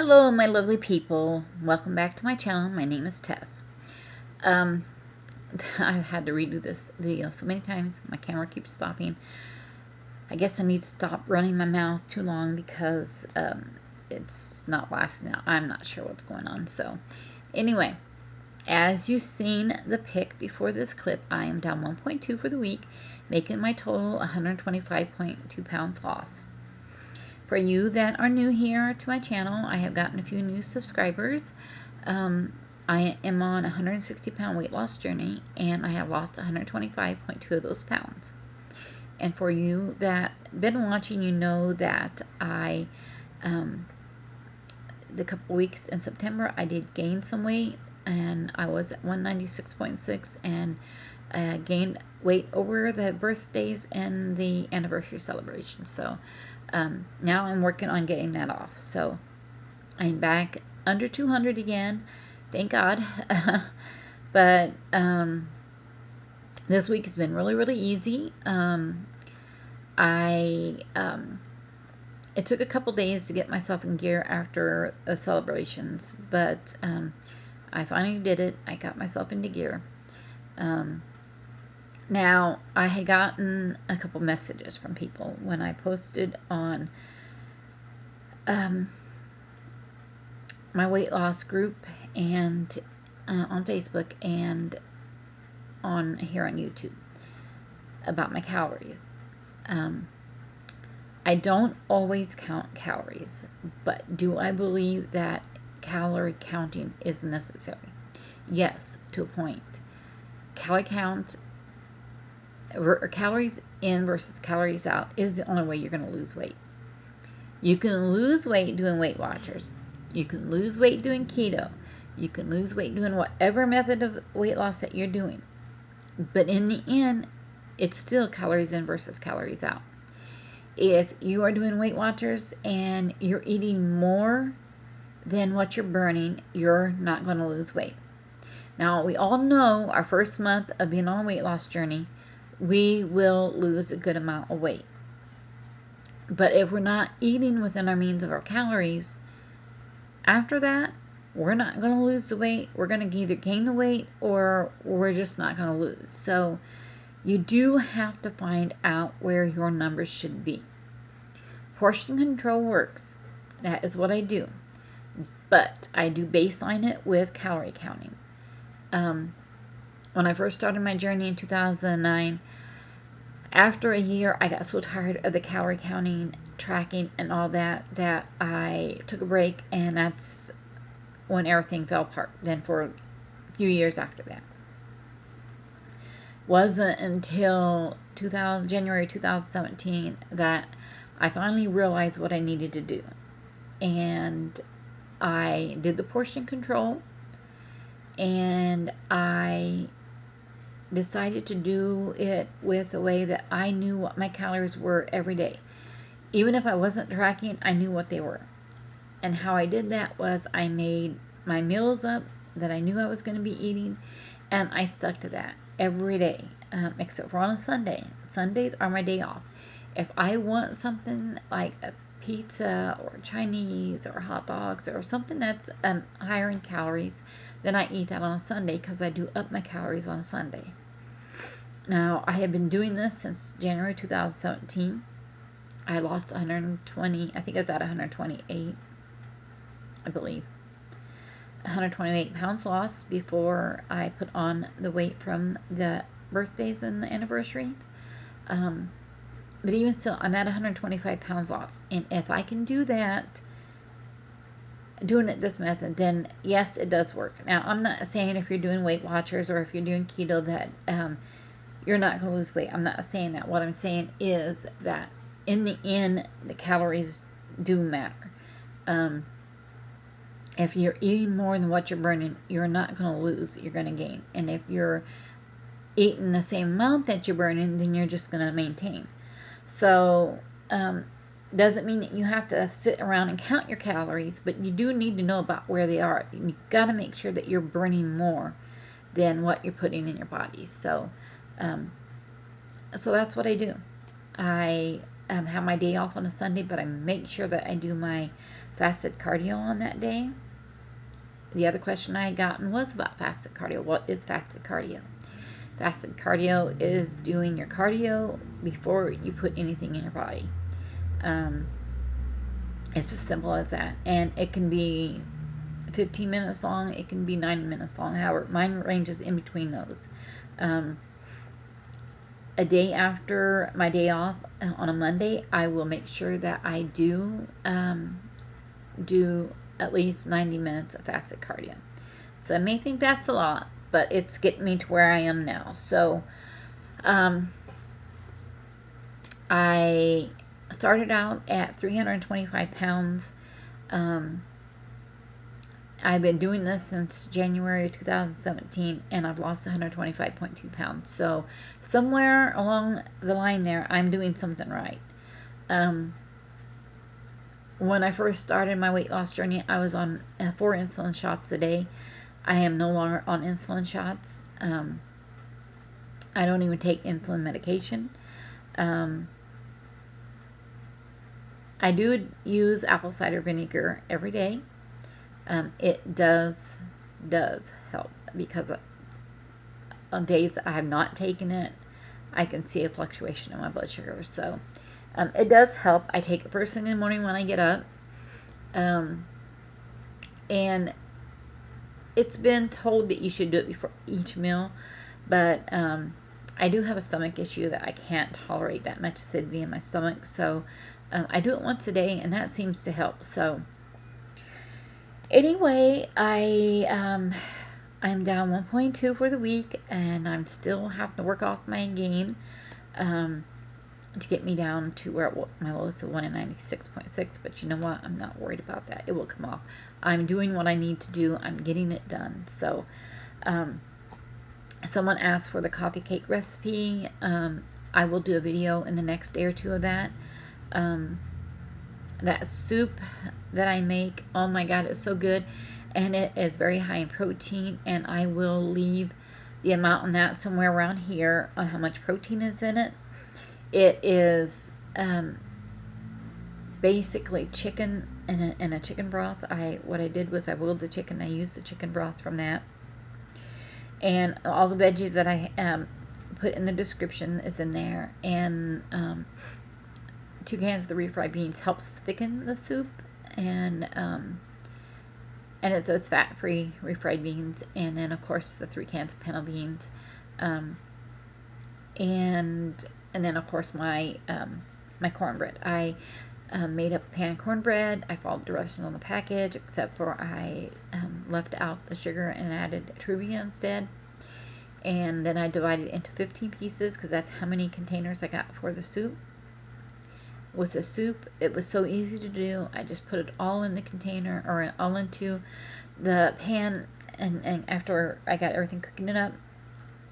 Hello, my lovely people. Welcome back to my channel. My name is Tess. Um, I've had to redo this video so many times. My camera keeps stopping. I guess I need to stop running my mouth too long because it's not lasting out. I'm not sure what's going on. So, anyway, as you've seen the pic before this clip, I am down 1.2 for the week, making my total 125.2 pounds loss. For you that are new here to my channel, I have gotten a few new subscribers. I am on a 160-pound weight loss journey, and I have lost 125.2 of those pounds. And for you that been watching, you know that the couple weeks in September, I did gain some weight, and I was at 196.6 and gained weight over the birthdays and the anniversary celebration. So now I'm working on getting that off. So I'm back under 200 again, thank God. But this week has been really easy. It took a couple days to get myself in gear after the celebrations, but I finally did it. I got myself into gear. Now, I had gotten a couple messages from people when I posted on my weight loss group and on Facebook and on here on YouTube about my calories. I don't always count calories, but do I believe that calorie counting is necessary? Yes, to a point. Calorie count, or calories in versus calories out, is the only way you're going to lose weight. You can lose weight doing Weight Watchers. You can lose weight doing keto. You can lose weight doing whatever method of weight loss that you're doing. But in the end, it's still calories in versus calories out. If you are doing Weight Watchers and you're eating more than what you're burning, you're not going to lose weight. Now, we all know our first month of being on a weight loss journey, we will lose a good amount of weight. But if we're not eating within our means of our calories, after that, we're not going to lose the weight. We're going to either gain the weight or we're just not going to lose. So you do have to find out where your numbers should be. Portion control works. That is what I do. But I do baseline it with calorie counting. When I first started my journey in 2009, after a year, I got so tired of the calorie counting, tracking, and all that I took a break, and that's when everything fell apart. Then for a few years after that. Wasn't until January 2017 that I finally realized what I needed to do. And I did the portion control, and I decided to do it with a way that I knew what my calories were every day. Even if I wasn't tracking, I knew what they were. And how I did that was I made my meals up that I knew I was going to be eating, and I stuck to that every day, except for on a Sunday. Sundays are my day off. If I want something like a pizza or Chinese or hot dogs or something that's higher in calories, then I eat that on a Sunday because I do up my calories on a Sunday. Now, I have been doing this since January 2017. I lost 120, I think I was at 128, I believe. 128 pounds lost before I put on the weight from the birthdays and the anniversaries. But even still, I'm at 125 pounds lost. And if I can do that, doing it this method, then yes, it does work. Now, I'm not saying if you're doing Weight Watchers or if you're doing keto that you're not going to lose weight. I'm not saying that. What I'm saying is that in the end, the calories do matter. If you're eating more than what you're burning, you're not going to lose. You're going to gain. And if you're eating the same amount that you're burning, then you're just going to maintain. So, doesn't mean that you have to sit around and count your calories, but you do need to know about where they are. You've got to make sure that you're burning more than what you're putting in your body. So, so that's what I do. I have my day off on a Sunday, but I make sure that I do my fasted cardio on that day. The other question I had gotten was about fasted cardio. What is fasted cardio? Fasted cardio is doing your cardio before you put anything in your body. It's as simple as that. And it can be 15 minutes long, it can be 90 minutes long. However, mine ranges in between those. A day after my day off on a Monday, I will make sure that I do at least 90 minutes of fasted cardio. So I may think that's a lot, but it's getting me to where I am now. So I started out at 325 pounds. I've been doing this since January 2017, and I've lost 125.2 pounds. So somewhere along the line there, I'm doing something right. When I first started my weight loss journey, I was on 4 insulin shots a day. I am no longer on insulin shots. I don't even take insulin medication. I do use apple cider vinegar every day. It does help, because on days I have not taken it, I can see a fluctuation in my blood sugar. So it does help. I take it first thing in the morning when I get up. And it's been told that you should do it before each meal, but I do have a stomach issue that I can't tolerate that much acidity in my stomach. So I do it once a day, and that seems to help. So anyway, I'm down 1.2 for the week, and I'm still having to work off my gain to get me down to where my lowest of 196.6. But you know what? I'm not worried about that. It will come off. I'm doing what I need to do. I'm getting it done. So someone asked for the coffee cake recipe. I will do a video in the next day or two of that. That soup that I make, oh my god, it's so good, and it is very high in protein, and I will leave the amount on that somewhere around here on how much protein is in it. It is basically chicken and a chicken broth. What I did was I boiled the chicken. I used the chicken broth from that, and all the veggies that I put in the description is in there, and 2 cans of the refried beans helps thicken the soup, and it's fat-free refried beans, and then of course the 3 cans of pinto beans, and then of course my my cornbread. I made up a pan of cornbread. I followed directions on the package, except for I left out the sugar and added Truvia instead. And then I divided it into 15 pieces, because that's how many containers I got for the soup. With the soup, it was so easy to do. I just put it all in the container, or all into the pan, and after I got everything cooking it up,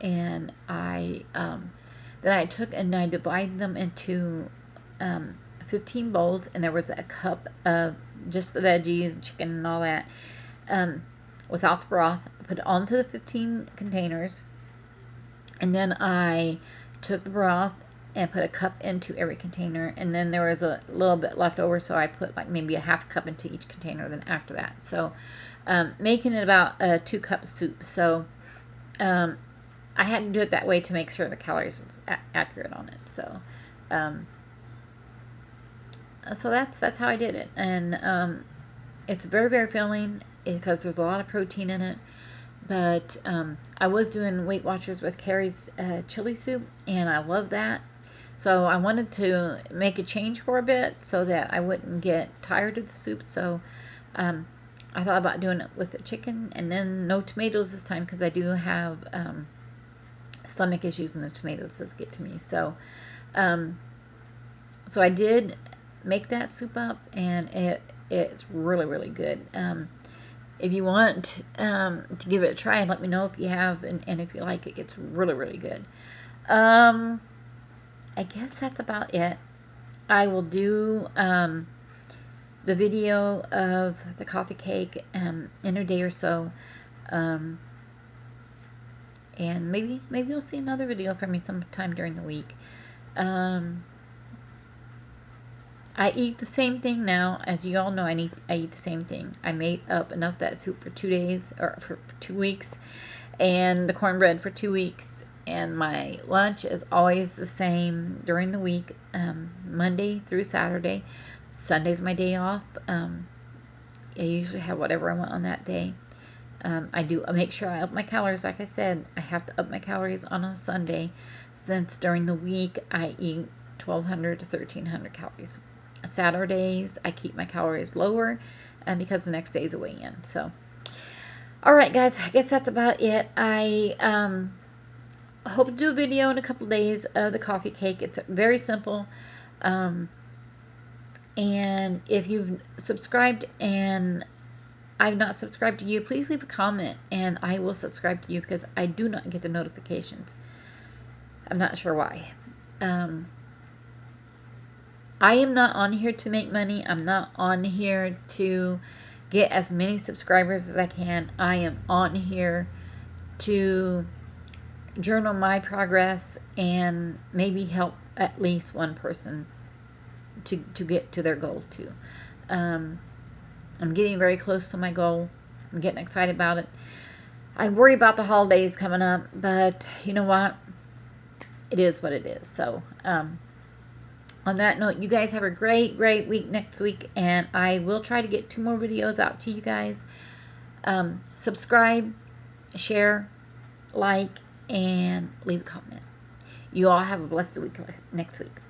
and then I took and I divided them into 15 bowls, and there was a cup of just the veggies, chicken, and all that, without the broth. I put it onto the 15 containers, and then I took the broth and put a cup into every container, and then there was a little bit left over, so I put like maybe a half cup into each container then after that. So making it about a 2-cup soup. So I had to do it that way to make sure the calories was accurate on it. So so that's how I did it, and it's very, very filling because there's a lot of protein in it. But I was doing Weight Watchers with Carrie's chili soup, and I love that. So I wanted to make a change for a bit so that I wouldn't get tired of the soup. So I thought about doing it with the chicken, and then no tomatoes this time, because I do have stomach issues, and the tomatoes does get to me. So so I did make that soup up, and it's really, really good. If you want to give it a try, and let me know if you have, and if you like it. It's really, really good. I guess that's about it. I will do the video of the coffee cake in a day or so, and maybe you'll see another video from me sometime during the week. I eat the same thing now. As you all know, I eat the same thing. I made up enough of that soup for 2 days, or for 2 weeks, and the cornbread for 2 weeks. And my lunch is always the same during the week, Monday through Saturday. Sunday's my day off. I usually have whatever I want on that day. I make sure I up my calories. Like I said, I have to up my calories on a Sunday, since during the week I eat 1,200 to 1,300 calories. Saturdays I keep my calories lower, because the next day is a weigh-in. So, all right, guys, I guess that's about it. I hope to do a video in a couple days of the coffee cake. It's very simple. And if you've subscribed and I've not subscribed to you, please leave a comment and I will subscribe to you, because I do not get the notifications. I'm not sure why. I am not on here to make money. I'm not on here to get as many subscribers as I can. I am on here to journal my progress and maybe help at least one person to get to their goal too. I'm getting very close to my goal. I'm getting excited about it. I worry about the holidays coming up, but you know what? It is what it is. So, on that note, you guys have a great, great week next week, and I will try to get 2 more videos out to you guys. Subscribe, share, like, and leave a comment. You all have a blessed week next week.